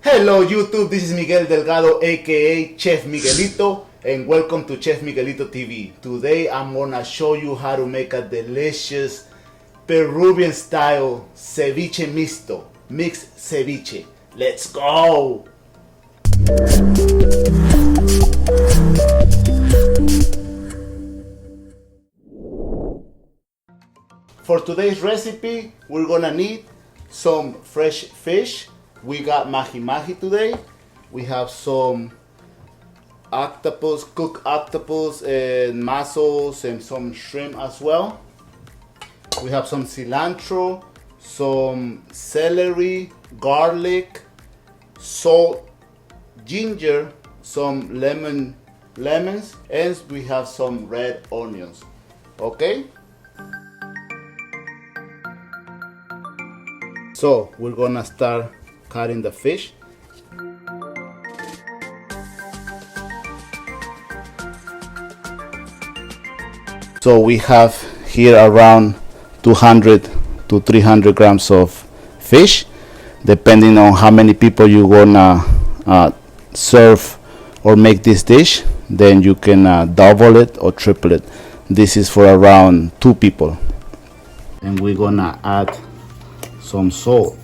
Hello YouTube, this is Miguel Delgado aka Chef Miguelito and welcome to Chef Miguelito TV. Today I'm gonna show you how to make a delicious Peruvian style ceviche mixto, mixed ceviche. Let's go! For today's recipe, we're gonna need some fresh fish. We got mahi-mahi today. We have some octopus, cooked octopus and mussels and some shrimp as well. We have some cilantro, some celery, garlic, salt, ginger, some lemons, and we have some red onions. Okay? So we're gonna start cutting the fish. So we have here around 200 to 300 grams of fish, depending on how many people you're gonna serve or make this dish. Then you can double it or triple it. This is for around 2 people. And we're gonna add some salt.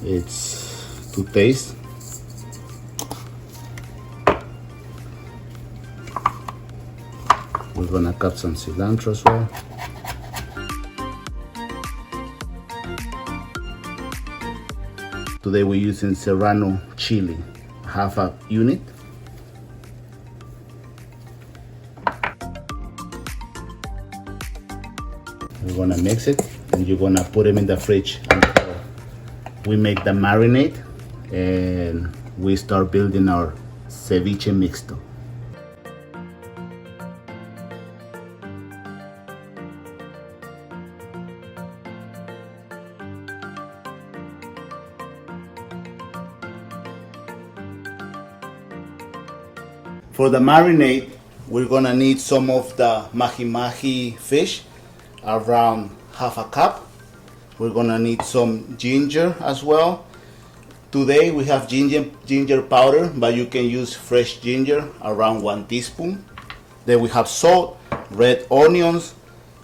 It's to taste. We're gonna cut some cilantro as well. Today we're using Serrano chili, half a unit. We're gonna mix it and you're gonna put them in the fridge until we make the marinade and we start building our ceviche mixto. For the marinade, we're gonna need some of the mahi-mahi fish, around half a cup. We're gonna need some ginger as well. Today we have ginger powder, but you can use fresh ginger, around 1 teaspoon. Then we have salt, red onions,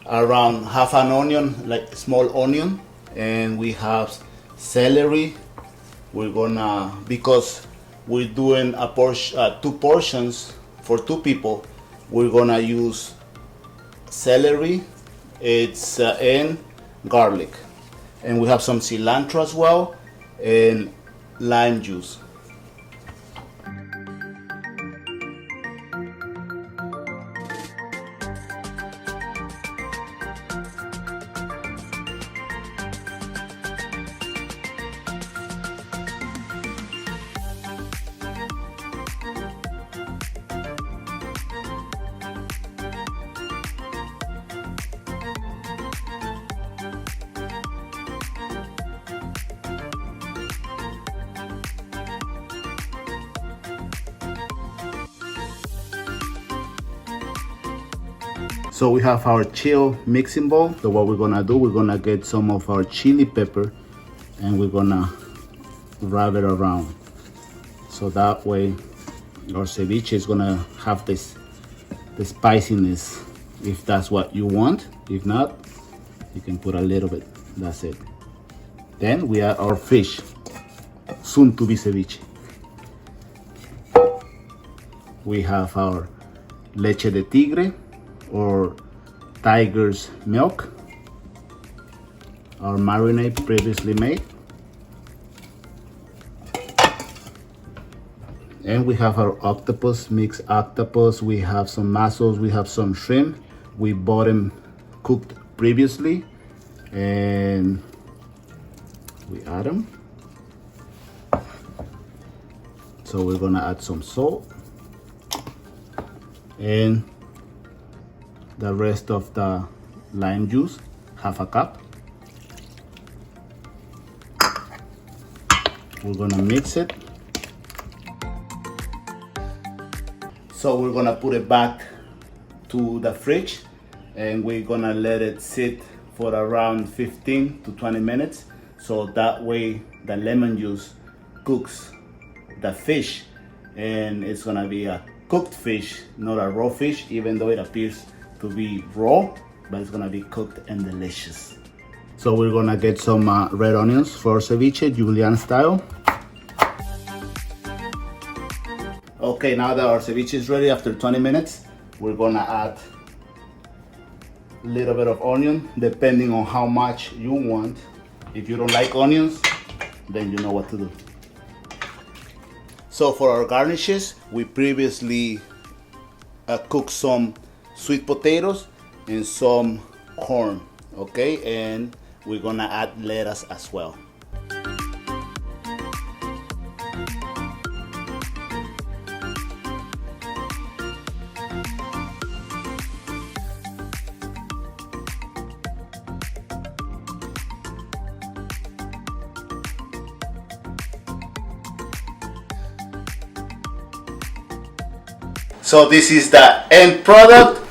around half an onion, like a small onion, and we have celery. We're gonna, because we're doing a portion, 2 portions for 2 people, we're gonna use celery, and garlic. And we have some cilantro as well and lime juice. So we have our chill mixing bowl. So what we're gonna do, we're gonna get some of our chili pepper and we're gonna rub it around. So that way our ceviche is gonna have the spiciness if that's what you want. If not, you can put a little bit, that's it. Then we add our fish, soon to be ceviche. We have our Leche de Tigre, or tiger's milk, our marinade previously made, and we have our octopus, mixed octopus. We have some mussels, we have some shrimp. We bought them cooked previously, and we add them. So we're gonna add some salt and the rest of the lime juice, half a cup. We're gonna mix it. So we're gonna put it back to the fridge and we're gonna let it sit for around 15 to 20 minutes. So that way the lemon juice cooks the fish, and it's gonna be a cooked fish, not a raw fish, even though it appears to be raw, but it's gonna be cooked and delicious. So we're gonna get some red onions for ceviche, Julian style. Okay, now that our ceviche is ready after 20 minutes, we're gonna add a little bit of onion, depending on how much you want. If you don't like onions, then you know what to do. So for our garnishes, we previously cooked some sweet potatoes and some corn, okay? And we're gonna add lettuce as well. So this is the end product,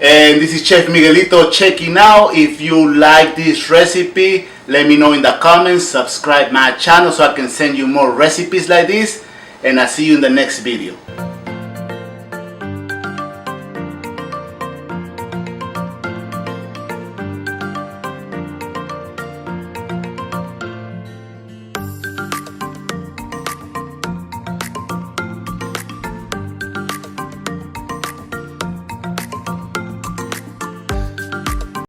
and this is Chef Miguelito checking out. If you like this recipe, let me know in the comments. Subscribe my channel so I can send you more recipes like this, and I'll see you in the next video.